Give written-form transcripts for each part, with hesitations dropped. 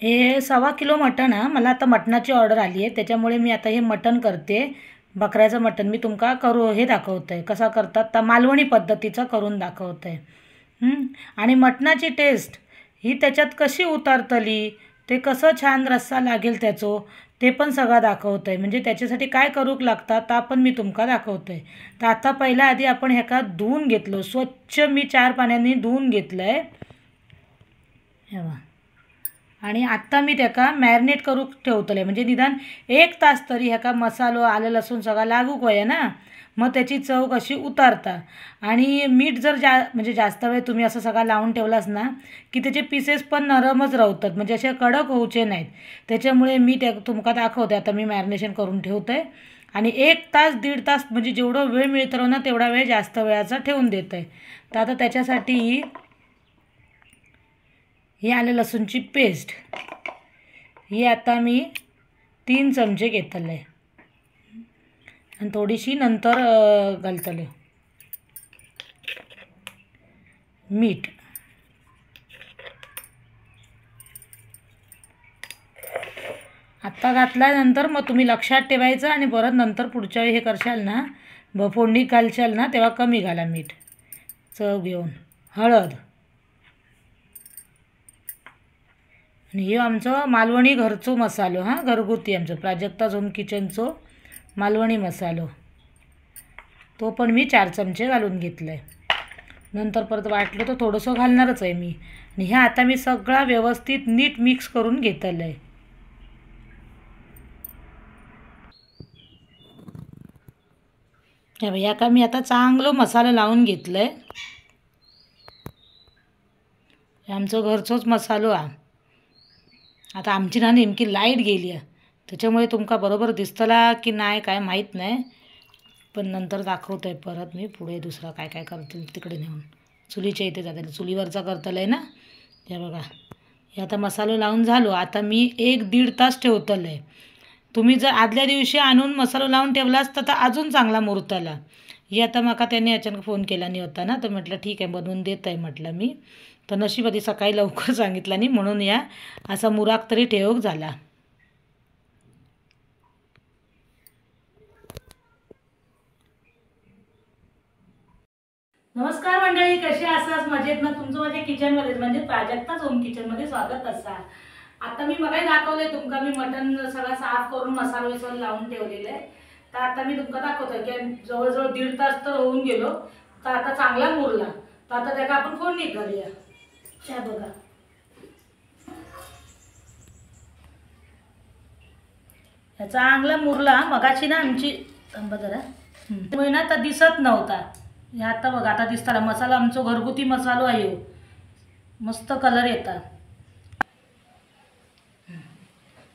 हे 1.25 किलो मटण हा. मला आता मटणाची ऑर्डर आली आहे, त्याच्यामुळे मी आता हे मटण करते. बकऱ्याचं मटण मी तुमका हे दाखवतं आहे कसा करतात, तर मालवणी पद्धतीचं करून दाखवतं आहे. आणि मटणाची टेस्ट ही त्याच्यात कशी उतारतली, ते कसं छान रस्सा लागेल त्याचो, ते पण सगळं दाखवतं आहे. म्हणजे त्याच्यासाठी काय करूक लागतात ता पण मी तुमका दाखवतं आहे. तर आता पहिला आधी आपण ह्याका धुवून घेतलो, स्वच्छ मी 4 पाण्याने धुवून घेतलं आहे. हे बघा. आणि आत्ता मी त्याका मॅरिनेट करूक ठेवतले, म्हणजे निदान 1 तास तरी ह्याका मसालो आलं लसूण सगळा लागूक वया ना, मग त्याची चव कशी उतारता. आणि मीठ जर म्हणजे जास्त वेळ तुम्ही असं सगळा लावून ठेवलास ना की त्याचे पीसेस पण नरमच राहतात, म्हणजे असे कडक होऊचे नाहीत. त्याच्यामुळे मी तुमका दाखवते. आता मी मॅरिनेशन करून ठेवतं आहे आणि 1 तास 1.5 तास म्हणजे जेवढं वेळ मिळतं ना तेवढा वेळ जास्त वेळाचा ठेवून देतं आहे. तर आता त्याच्यासाठी ही आलं लसूणची पेस्ट ही आता मी 3 चमचे घेतले आणि थोडीशी नंतर घालतले. मीठ आत्ता घातल्यानंतर मग तुम्ही लक्षात ठेवायचं आणि परत नंतर पुढच्या वेळी हे करशाल ना, फोडणी घालशाल ना, तेव्हा कमी घाला मीठ चव घेऊन. हळद आणि हे आमचं मालवणी घरचो मसालो हां, घरगुती आमचं प्राजक्ताज होम किचनचो मालवणी मसालो, तो पण मी 4 चमचे घालून घेतलं आहे. नंतर परत वाटलं तर थोडंसं घालणारच आहे मी. आणि ह्या आता मी सगळा व्यवस्थित नीट मिक्स करून घेतलं आहे. हे बघा, का मी आता चांगलं मसाला लावून घेतलं आहे. आमचं घरचोच मसालो हा. आता आमची ना नेमकी लाईट गेली आहे, त्याच्यामुळे तुमका बरोबर दिसतला की नाही काय माहीत नाही, पण नंतर दाखवतं आहे परत मी पुढे दुसरा काय काय करतील तिकडे नेऊन. चुलीच्या इथे जाते, चुलीवरचा करतलं आहे ना. हे बघा, हे आता मसालो लावून झालो. आता मी 1-1.5 तास ठेवतलं आहे. तुम्ही जर आदल्या दिवशी आणून मसालो लावून ठेवला असता तर अजून चांगला मुरताला. ही आता माका त्यांनी अचानक फोन केला नाही होता ना, तर म्हटलं ठीक आहे बनवून देत आहे म्हटलं मी. तर नशिबाती सकाळी लवकर सांगितलं नाही, म्हणून या असा मुराक तरी ठेवक झाला. नमस्कार मंडळी, कसे आसास? मजेत ना? तुमचं माझ्या किचनमध्ये म्हणजे प्राजक्ताज होम किचनमध्ये स्वागत असा. आता मी मगाही दाखवलंय तुमका, मी मटण सगळं साफ करून मसाला विसाला लावून ठेवलेलं आहे. तर आता मी तुमका दाखवतोय की जवळजवळ 1.5 तास तर होऊन गेलो, तर आता चांगला मुरला. तर आता त्याला आपण फोडणी घालूया. त्या बघा, चांगला मुरला. मगाची ना आमची थांबा जरा महिना तर दिसत नव्हता, हे आता बघा आता दिसताला. मसाला आमचा घरगुती मसालो आहे, मस्त कलर येतात.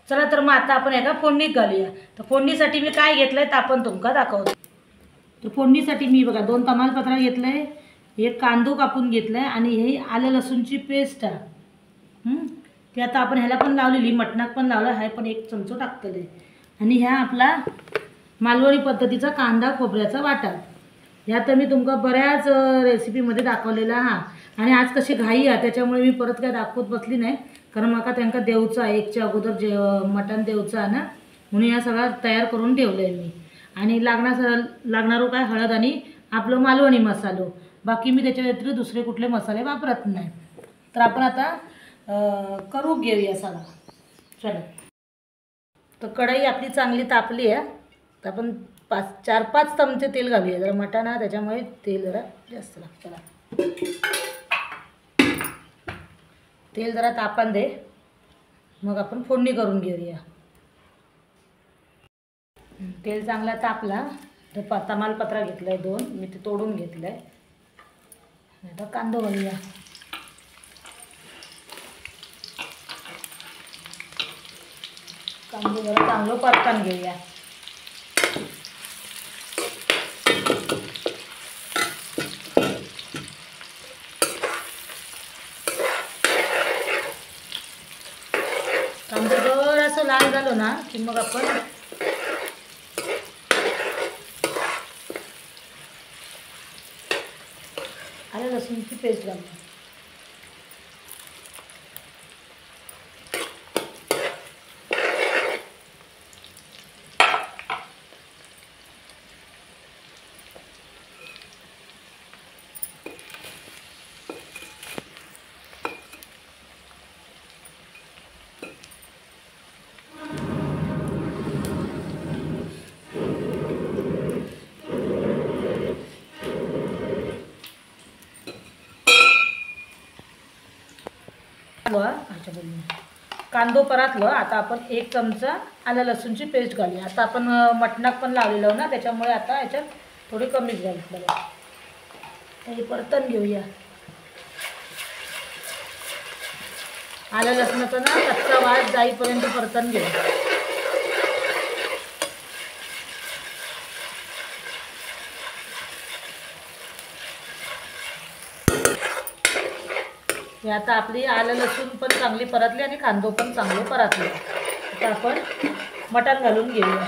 चला तर मग आता आपण एका फोडणीत घालूया. तर फोडणीसाठी मी काय घेतलंय तर आपण तुमका दाखवतो. तर फोडणीसाठी मी बघा 2 तमालपत्र घेतलंय, एक कांदो कापून घेतलाय आणि हे आलं लसूणची पेस्ट आहे. ती आता आपण ह्याला पण लावलेली, मटणात पण लावलं आहे, पण 1 चमचो टाकतले. आणि ह्या आपला मालवणी पद्धतीचा कांदा खोबऱ्याचा वाटा. ह्या तर मी तुमका बऱ्याच रेसिपीमध्ये दाखवलेला हा. आणि आज कशी घाई आहे त्याच्यामुळे मी परत काय दाखवत बसली नाही, कारण माका त्यांना देऊचं आहे 1च्या अगोदर मटण देऊचं आहे ना, म्हणून या सगळा तयार करून ठेवलं आहे मी. आणि लागणारो काय हळद आणि आपलं मालवणी मसालो, बाकी मी त्याच्या व्यतिरिक्त दुसरे कुठले मसाले वापरत नाही. तर आपण आता करू घेऊया सगळा. चला, तर कढई आपली चांगली तापली आहे, तर आपण 4-5 चमचे तेल घालूया. जरा मटण आहे त्याच्यामुळे तेल जरा जास्त लागतं. तेल जरा तापण दे, मग आपण फोडणी करून घेऊया. तेल चांगला तापला तर तमालपत्र घेतलंय 2, मी ते तोडून घेतलंय. आता कांदो घालूया. कांदो जरा चांगलं परतून घेऊया. कांदो जरासं लाल झालो ना की मग आपण आलं लसूणची पेस्ट घालतो. परातलो कांदो परातलो. आता आपण 1 चमचा आलं लसूणची पेस्ट घालूया. आता आपण मटणाक पण लावलेलो ना, त्याच्यामुळे आता याच्यात थोडी कमीच घालतो. हे परतून घेऊया. आलं लसणाचा ना कच्चा वास जाईपर्यंत परतून घेऊया. हे आता आपली आलं लसूण पण चांगली परतली आणि कांदो पण चांगले परतले. आता आपण मटण घालून घेऊया.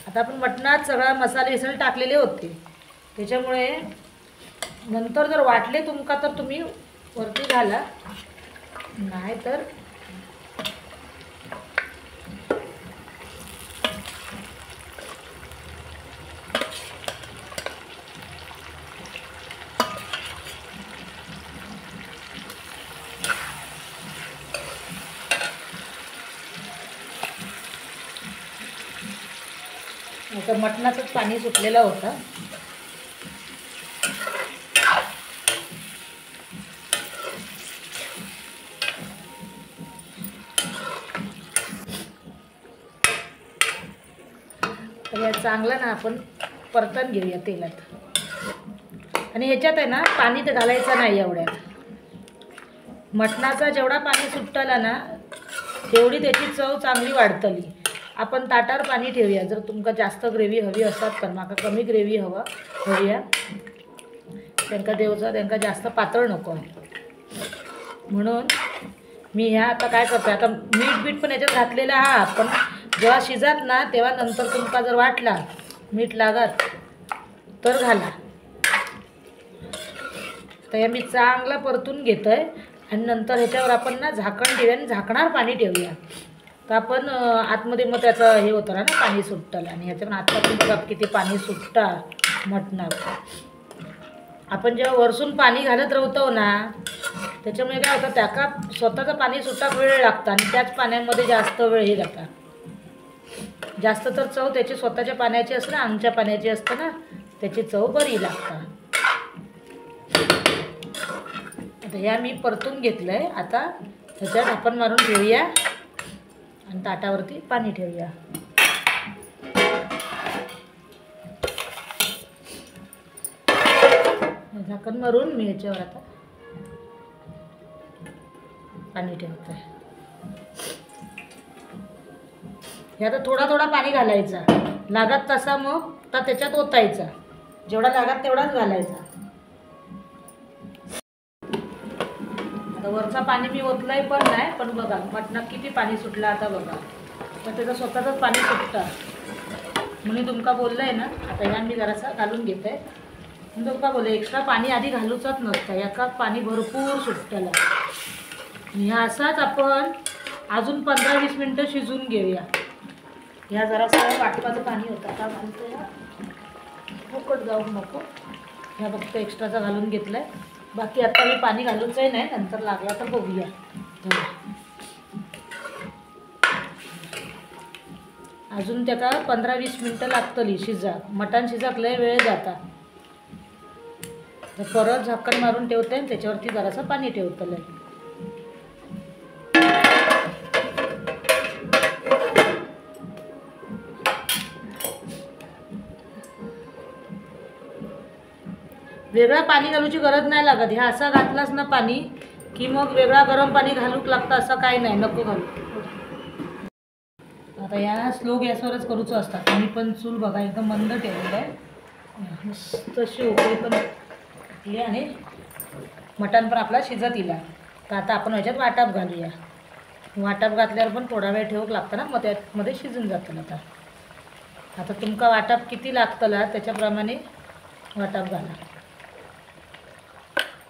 आता आपण मटणात सगळा मसाले विसळे टाकलेले होते, त्याच्यामुळे नंतर जर वाटले तुमका तर तुम्ही वरती घाला, नाही तर आता मटणाचंच पाणी सुटलेलं होतं. तर या चांगलं ना आपण परतून घेऊया तेलात. आणि ह्याच्यात आहे ना पाणी तर घालायचं नाही एवढ्यात. मटणाचा जेवढा पाणी सुटला ना तेवढी त्याची चव चांगली वाढतली. आपण ताटावर पाणी ठेवूया. जर तुमका जास्त ग्रेव्ही हवी असतात तर माका कमी ग्रेव्ही हवी त्यांना देवचा त्यांना जास्त पातळ नको आहे, म्हणून मी ह्या आता काय करते, आता मीठ पण याच्यात घातलेलं हा. पण जेव्हा शिजत ना तेव्हा नंतर तुमका जर वाटला मीठ लागत तर घाला. तर या मी चांगला परतून घेतोय आणि नंतर ह्याच्यावर आपण ना झाकण ठेवूया आणि झाकणार पाणी ठेवूया. तर आपण आतमध्ये मग त्याचं हे होतं ना पाणी सुटतं. आणि ह्याच्यावर आत्ता पण बघा किती पाणी सुटता मटणात. आपण जेव्हा वरसून पाणी घालत राहतो ना त्याच्यामुळे काय होतं, त्याका स्वतःचं पाणी सुटाक वेळ लागतं आणि त्याच पाण्यामध्ये जास्त वेळ हे जाता. जास्त तर चव त्याची स्वतःच्या पाण्याची असते ना, आमच्या पाण्याची असते ना, त्याची चव बरी लागतं. आता ह्या मी परतून घेतलं आहे. आता ह्याच्यात आपण मारून ठेवूया आणि ताटावरती पाणी ठेवूया. झाकण मारून मी ह्याच्यावर आता पाणी ठेवत आहे. हे आता थोडा पाणी घालायचा, लागत तसा मग तर त्याच्यात ओतायचा. जेवढा लागत तेवढाच घालायचा. आता वरचा पाणी मी ओतलंय पण नाही, पण बघा मटणात किती पाणी सुटलं आता बघा. तर त्याचं स्वतःचंच पाणी सुटतं म्हणून तुमका बोललंय ना. आता ह्या मी जरासा घालून घेते. तुमका बोलले एक्स्ट्रा पाणी आधी घालूचंच नसतं, एकाच पाणी भरपूर सुटतं. ह्या असाच आपण अजून 15-20 मिनटं शिजून घेऊया. ह्या जरासं वाटपाचं पाणी होतं का घालतो या, फुकट जाऊ नको. ह्या फक्त एक्स्ट्राचा घालून घेतलं आहे. बाकी आता मी पाणी घालूचंही नाही, नंतर लागला तर बघूया. अजून त्याका 15-20 मिनटं लागतली शिजा. मटण शिजाक लय वेळ जाता. परत झाकण मारून ठेवते आणि त्याच्यावरती जरासं पाणी ठेवतलं. वेगळं पाणी घालूची गरज नाही लागत. ह्या असा घातलास ना पाणी की मग वेगळा गरम पाणी घालूक लागतं असं काही नाही, नको घालू. आता या स्लो गॅसवरच करूचं असतात. मी पण चूल बघा एकदम मंद ठेवलेलं आहे. मस्त अशी उकळी पण घातली आणि मटण पण आपला शिजत येईल. तर आता आपण ह्याच्यात वाटाप घालूया. वाटाप घातल्यावर पण थोडा वेळ ठेवूक लागतं ना, मग त्यामध्ये शिजून जातं. आता तुमका वाटाप किती लागतला त्याच्याप्रमाणे वाटाप घाला.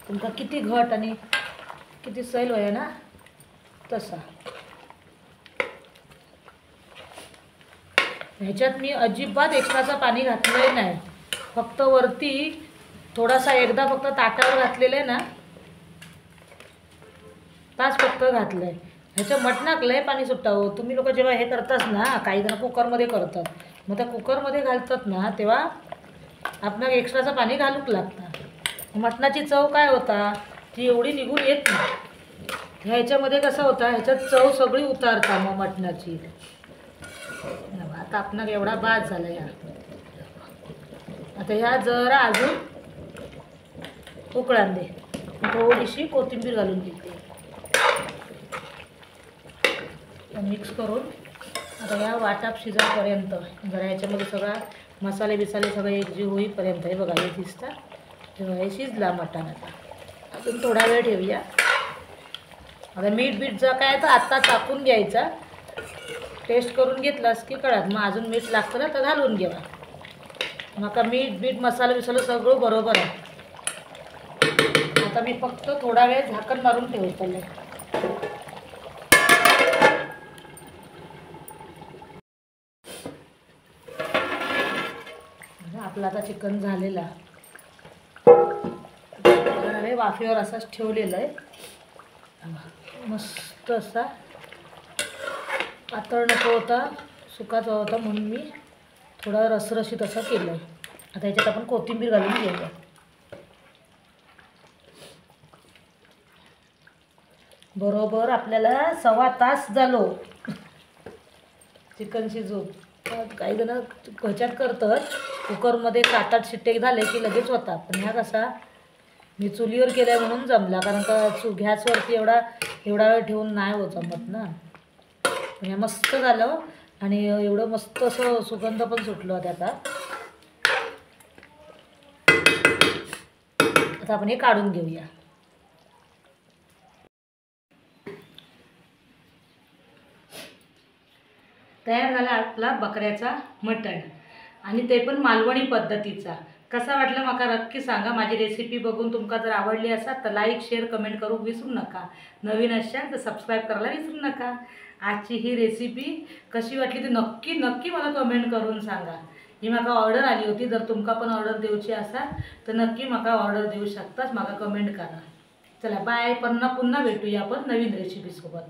तुमका किती घट आणि किती सैल होय ना तसा. ह्याच्यात मी अजिबात एक्स्ट्राचं पाणी घातलेलं नाही, फक्त वरती थोडासा एकदा फक्त ताटावर घातलेलं आहे ना तास फक्त घातलं आहे. ह्याच्या मटणाक लय पाणी सुटतं हो. तुम्ही लोक जेव्हा हे करताच ना, काही जण कुकरमध्ये करतात, मग त्या कुकरमध्ये घालतात ना तेव्हा आपणाक एक्स्ट्राचं पाणी घालूक लागतं. मटणाची चव काय होता ती एवढी निघून येत नाही. ह्याच्यामध्ये कसं होता, ह्याच्यात चव सगळी उतारता मग मटणाची. आता आपणाक एवढा बाद झाला या. आता ह्या जरा अजून उकळान दे, थोडीशी कोथिंबीर घालून देते, मिक्स करून आता या वाटाप शिजेपर्यंत जरा ह्याच्यामध्ये सगळा मसाले बिसाले सगळे एकजीव होईपर्यंत. हे बघा हे दिसतं, तेव्हा हे शिजला मटण. आता अजून थोडा वेळ ठेवूया. आता मीठ बीठ काय तर आत्ता टाकून घ्यायचा, टेस्ट करून घेतलास की कळत. मग अजून मीठ लागतं ना तर घालून घ्यावा. मग मीठ बीठ मसाला बिसाला सगळं बरोबर आहे. आता मी फक्त थोडा वेळ झाकण मारून ठेवतो. आपला आता चिकन झालेला, वाफेवर असाच ठेवलेला आहे. मस्त असा पातळ नको होता, सुकाचा होता, म्हणून मी थोडा रसरशीत असा केलं आहे. आता ह्याच्यात आपण कोथिंबीर घालून घेऊया. बरोबर आपल्याला 1.25 तास झालो चिकन शिजवून. काही जण ह्याच्यात करतात कुकरमध्ये 7-8 शिट्टे झाले की लगेच होतात. पण ह्या कसा मी चुलीवर केल्या म्हणून जमला, कारण का गॅसवरती एवढा वेळ ठेवून नाही होत जमत ना. हे मस्त झालं आणि एवढं मस्त असं सुगंध पण सुटलं त्याचा. आता आपण हे काढून घेऊया. तयार झाला आपला बकऱ्याचा मटण, आणि ते पण मालवणी पद्धतीचा. कसा वाटलं माका नक्की सांगा. माझी रेसिपी बघून तुमका जर आवडली असेल तर लाईक शेअर कमेंट करू विसरू नका. नवीन असाल तर सबस्क्राईब करायला विसरू नका. आजची ही रेसिपी कशी वाटली ती नक्की नक्की मला कमेंट करून सांगा. ही माका ऑर्डर आली होती, जर तुमका पण ऑर्डर देऊची असाल तर नक्की माका ऑर्डर देऊ शकताच. माका कमेंट करा. चला बाय. पुन्हा भेटूया आपण नवीन रेसिपीसोबत.